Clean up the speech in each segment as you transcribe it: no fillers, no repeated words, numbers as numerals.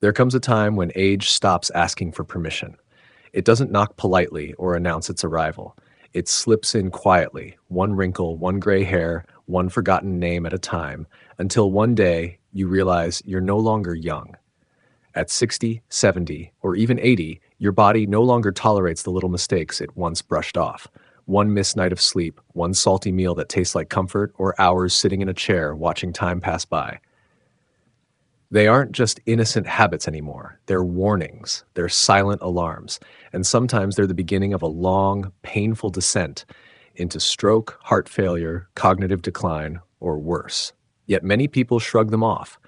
There comes a time when age stops asking for permission. It doesn't knock politely or announce its arrival. It slips in quietly, one wrinkle, one gray hair, one forgotten name at a time, until one day you realize you're no longer young. At 60, 70, or even 80, your body no longer tolerates the little mistakes it once brushed off. One missed night of sleep, one salty meal that tastes like comfort, or hours sitting in a chair watching time pass by. They aren't just innocent habits anymore. They're warnings, they're silent alarms, and sometimes they're the beginning of a long, painful descent into stroke, heart failure, cognitive decline, or worse. Yet many people shrug them off.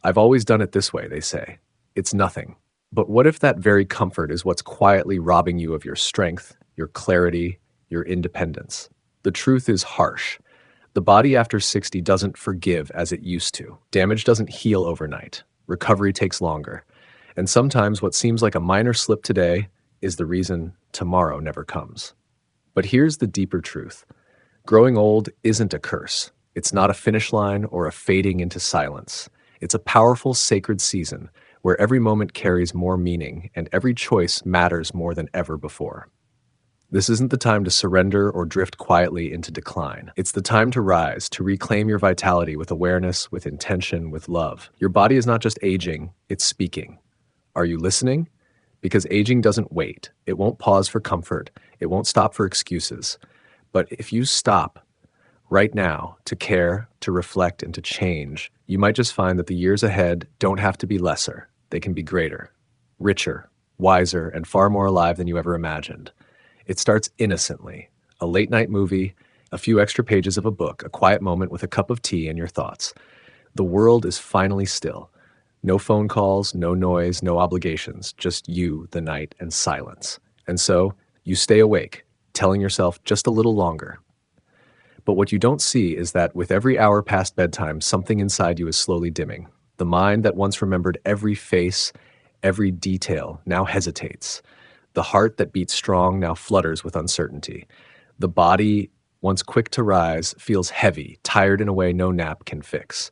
I've always done it this way, they say. It's nothing. But what if that very comfort is what's quietly robbing you of your strength, your clarity, your independence? The truth is harsh. The body after 60 doesn't forgive as it used to. Damage doesn't heal overnight. Recovery takes longer. And sometimes what seems like a minor slip today is the reason tomorrow never comes. But here's the deeper truth. Growing old isn't a curse. It's not a finish line or a fading into silence. It's a powerful, sacred season where every moment carries more meaning and every choice matters more than ever before. This isn't the time to surrender or drift quietly into decline. It's the time to rise, to reclaim your vitality with awareness, with intention, with love. Your body is not just aging, it's speaking. Are you listening? Because aging doesn't wait. It won't pause for comfort. It won't stop for excuses. But if you stop right now to care, to reflect, and to change, you might just find that the years ahead don't have to be lesser. They can be greater, richer, wiser, and far more alive than you ever imagined. It starts innocently, a late-night movie, a few extra pages of a book, a quiet moment with a cup of tea and your thoughts. The world is finally still. No phone calls, no noise, no obligations, just you, the night, and silence. And so, you stay awake, telling yourself just a little longer. But what you don't see is that with every hour past bedtime, something inside you is slowly dimming. The mind that once remembered every face, every detail, now hesitates. The heart that beats strong now flutters with uncertainty. The body, once quick to rise, feels heavy, tired in a way no nap can fix.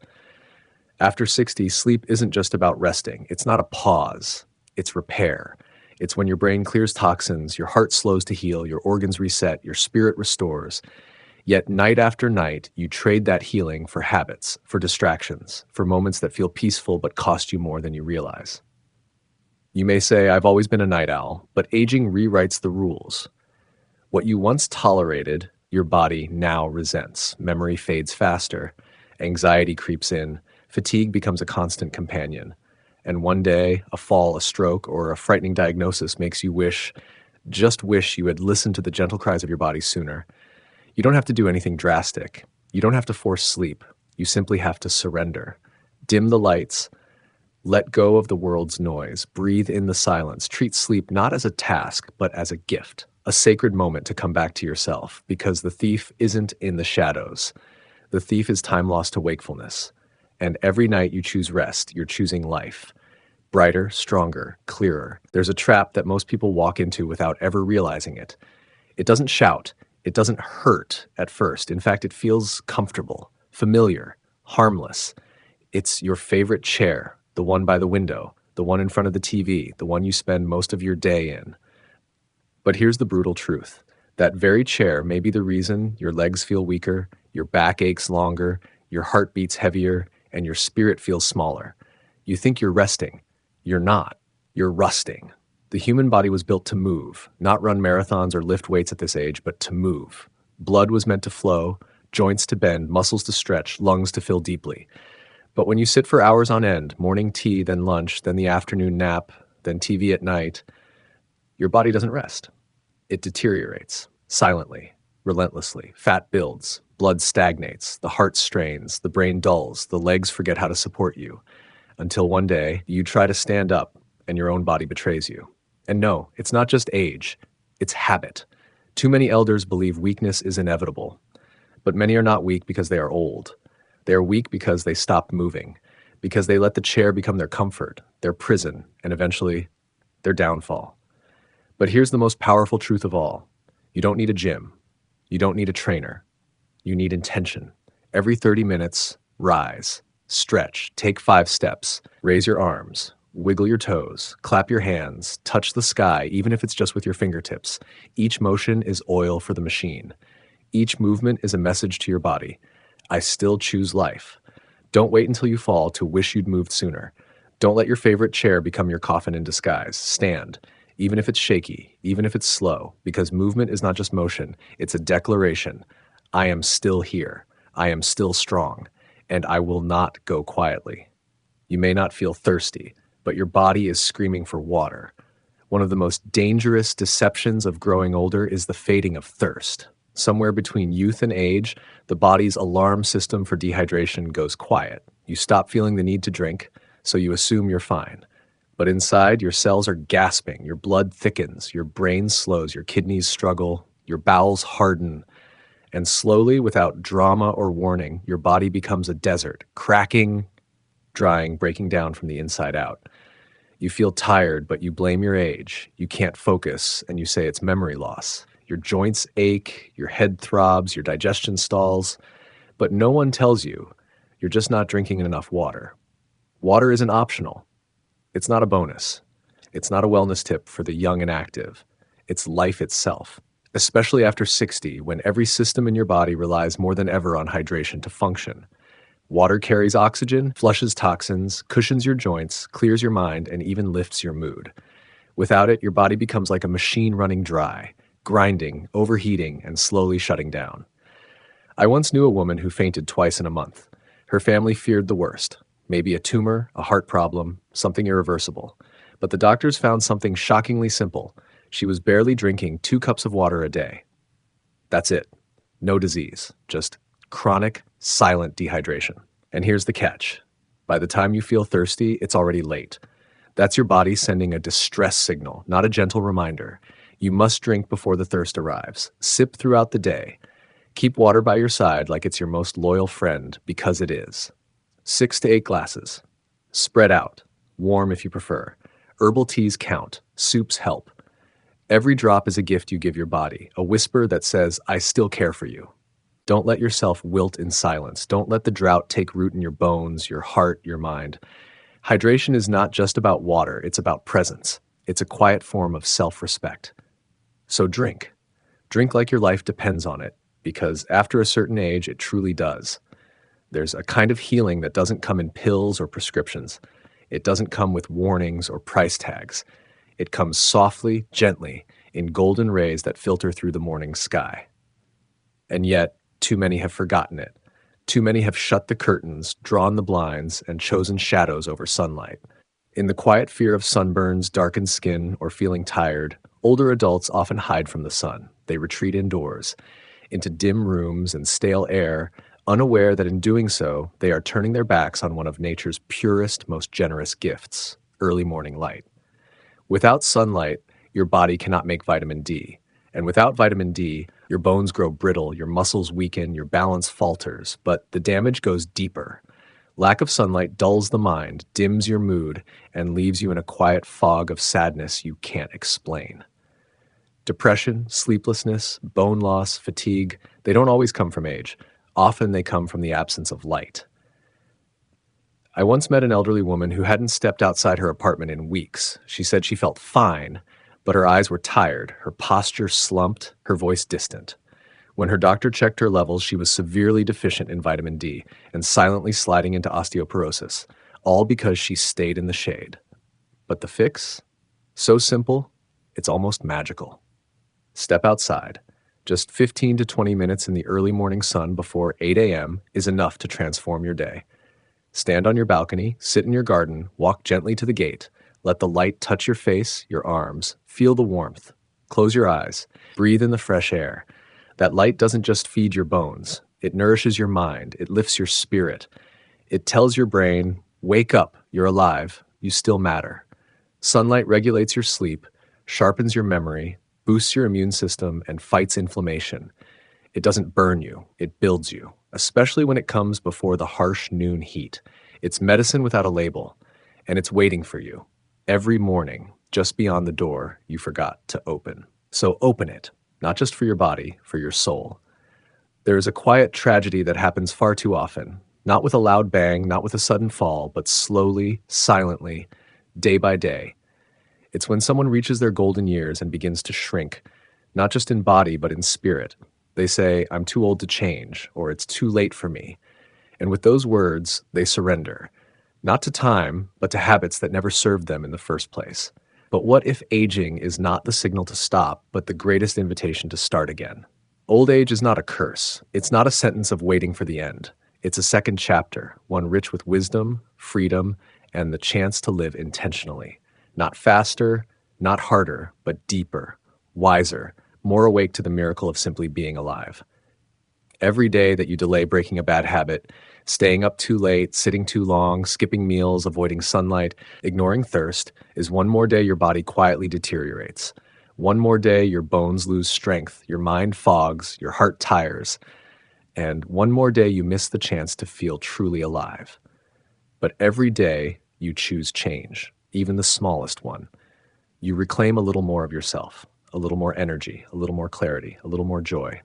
After 60, sleep isn't just about resting. It's not a pause. It's repair. It's when your brain clears toxins, your heart slows to heal, your organs reset, your spirit restores. Yet night after night, you trade that healing for habits, for distractions, for moments that feel peaceful but cost you more than you realize. You may say, I've always been a night owl, but aging rewrites the rules. What you once tolerated, your body now resents. Memory fades faster. Anxiety creeps in. Fatigue becomes a constant companion. And one day, a fall, a stroke, or a frightening diagnosis makes you just wish you had listened to the gentle cries of your body sooner. You don't have to do anything drastic. You don't have to force sleep. You simply have to surrender. Dim the lights. Let go of the world's noise. Breathe in the silence. Treat sleep not as a task, but as a gift. A sacred moment to come back to yourself, because the thief isn't in the shadows. The thief is time lost to wakefulness. And every night you choose rest, you're choosing life. Brighter, stronger, clearer. There's a trap that most people walk into without ever realizing it. It doesn't shout. It doesn't hurt at first. In fact, it feels comfortable, familiar, harmless. It's your favorite chair, the one by the window, the one in front of the TV, the one you spend most of your day in. But here's the brutal truth. That very chair may be the reason your legs feel weaker, your back aches longer, your heart beats heavier, and your spirit feels smaller. You think you're resting. You're not. You're rusting. The human body was built to move, not run marathons or lift weights at this age, but to move. Blood was meant to flow, joints to bend, muscles to stretch, lungs to fill deeply. But when you sit for hours on end, morning tea, then lunch, then the afternoon nap, then TV at night, your body doesn't rest. It deteriorates, silently, relentlessly. Fat builds, blood stagnates, the heart strains, the brain dulls, the legs forget how to support you. Until one day, you try to stand up, and your own body betrays you. And no, it's not just age, it's habit. Too many elders believe weakness is inevitable. But many are not weak because they are old. They are weak because they stopped moving, because they let the chair become their comfort, their prison, and eventually, their downfall. But here's the most powerful truth of all. You don't need a gym. You don't need a trainer. You need intention. Every 30 minutes, rise, stretch, take 5 steps, raise your arms, Wiggle your toes, clap your hands, touch the sky, even if it's just with your fingertips. Each motion is oil for the machine. Each movement is a message to your body. I still choose life. Don't wait until you fall to wish you'd moved sooner. Don't let your favorite chair become your coffin in disguise. Stand, even if it's shaky, even if it's slow, because movement is not just motion, it's a declaration. I am still here. I am still strong, and I will not go quietly. You may not feel thirsty, but your body is screaming for water. One of the most dangerous deceptions of growing older is the fading of thirst. Somewhere between youth and age, the body's alarm system for dehydration goes quiet. You stop feeling the need to drink, so you assume you're fine. But inside, your cells are gasping, your blood thickens, your brain slows, your kidneys struggle, your bowels harden, and slowly, without drama or warning, your body becomes a desert, cracking, drying, breaking down from the inside out. You feel tired, but you blame your age. You can't focus, and you say it's memory loss. Your joints ache, your head throbs, your digestion stalls, but no one tells you you're just not drinking enough water. Water isn't optional. It's not a bonus. It's not a wellness tip for the young and active. It's life itself, especially after 60, when every system in your body relies more than ever on hydration to function. Water carries oxygen, flushes toxins, cushions your joints, clears your mind, and even lifts your mood. Without it, your body becomes like a machine running dry, grinding, overheating, and slowly shutting down. I once knew a woman who fainted twice in a month. Her family feared the worst, maybe a tumor, a heart problem, something irreversible. But the doctors found something shockingly simple. She was barely drinking 2 cups of water a day. That's it. No disease, just chronic, silent dehydration. And here's the catch. By the time you feel thirsty, it's already late. That's your body sending a distress signal, not a gentle reminder. You must drink before the thirst arrives. Sip throughout the day. Keep water by your side like it's your most loyal friend, because it is. 6 to 8 glasses. Spread out. Warm if you prefer. Herbal teas count. Soups help. Every drop is a gift you give your body, a whisper that says, I still care for you. Don't let yourself wilt in silence. Don't let the drought take root in your bones, your heart, your mind. Hydration is not just about water, it's about presence. It's a quiet form of self-respect. So drink. Drink like your life depends on it, because after a certain age, it truly does. There's a kind of healing that doesn't come in pills or prescriptions. It doesn't come with warnings or price tags. It comes softly, gently, in golden rays that filter through the morning sky. And yet, too many have forgotten it. Too many have shut the curtains, drawn the blinds, and chosen shadows over sunlight. In the quiet fear of sunburns, darkened skin, or feeling tired, older adults often hide from the sun. They retreat indoors, into dim rooms and stale air, unaware that in doing so, they are turning their backs on one of nature's purest, most generous gifts, early morning light. Without sunlight, your body cannot make vitamin D. And without vitamin D, your bones grow brittle, your muscles weaken, your balance falters, but the damage goes deeper. Lack of sunlight dulls the mind, dims your mood, and leaves you in a quiet fog of sadness you can't explain. Depression, sleeplessness, bone loss, fatigue, they don't always come from age. Often they come from the absence of light. I once met an elderly woman who hadn't stepped outside her apartment in weeks. She said she felt fine, but her eyes were tired, her posture slumped, her voice distant. When her doctor checked her levels, she was severely deficient in vitamin D and silently sliding into osteoporosis, all because she stayed in the shade. But the fix? So simple, it's almost magical. Step outside. Just 15 to 20 minutes in the early morning sun before 8 a.m. is enough to transform your day. Stand on your balcony, sit in your garden, walk gently to the gate. Let the light touch your face, your arms. Feel the warmth. Close your eyes. Breathe in the fresh air. That light doesn't just feed your bones. It nourishes your mind. It lifts your spirit. It tells your brain, wake up, you're alive, you still matter. Sunlight regulates your sleep, sharpens your memory, boosts your immune system, and fights inflammation. It doesn't burn you, it builds you, especially when it comes before the harsh noon heat. It's medicine without a label, and it's waiting for you. Every morning, just beyond the door you forgot to open. So open it, not just for your body, for your soul. There is a quiet tragedy that happens far too often, not with a loud bang, not with a sudden fall, but slowly, silently, day by day. It's when someone reaches their golden years and begins to shrink, not just in body, but in spirit. They say, I'm too old to change, or it's too late for me. And with those words, they surrender, not to time, but to habits that never served them in the first place. But what if aging is not the signal to stop, but the greatest invitation to start again? Old age is not a curse. It's not a sentence of waiting for the end. It's a second chapter, one rich with wisdom, freedom, and the chance to live intentionally. Not faster, not harder, but deeper, wiser, more awake to the miracle of simply being alive. Every day that you delay breaking a bad habit, staying up too late, sitting too long, skipping meals, avoiding sunlight, ignoring thirst, is one more day your body quietly deteriorates. One more day your bones lose strength, your mind fogs, your heart tires, and one more day you miss the chance to feel truly alive. But every day you choose change, even the smallest one. You reclaim a little more of yourself, a little more energy, a little more clarity, a little more joy.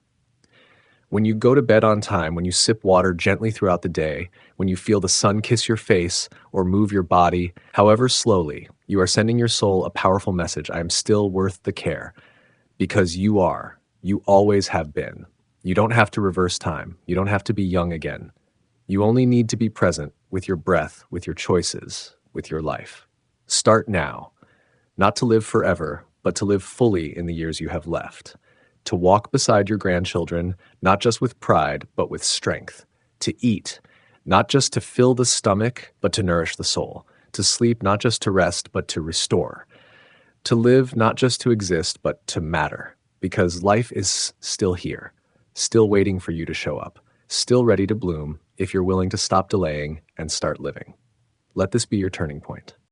When you go to bed on time, when you sip water gently throughout the day, when you feel the sun kiss your face or move your body, however slowly, you are sending your soul a powerful message. I am still worth the care, because you are. You always have been. You don't have to reverse time. You don't have to be young again. You only need to be present with your breath, with your choices, with your life. Start now, not to live forever, but to live fully in the years you have left. To walk beside your grandchildren, not just with pride, but with strength. To eat, not just to fill the stomach, but to nourish the soul. To sleep, not just to rest, but to restore. To live, not just to exist, but to matter. Because life is still here, still waiting for you to show up, still ready to bloom if you're willing to stop delaying and start living. Let this be your turning point.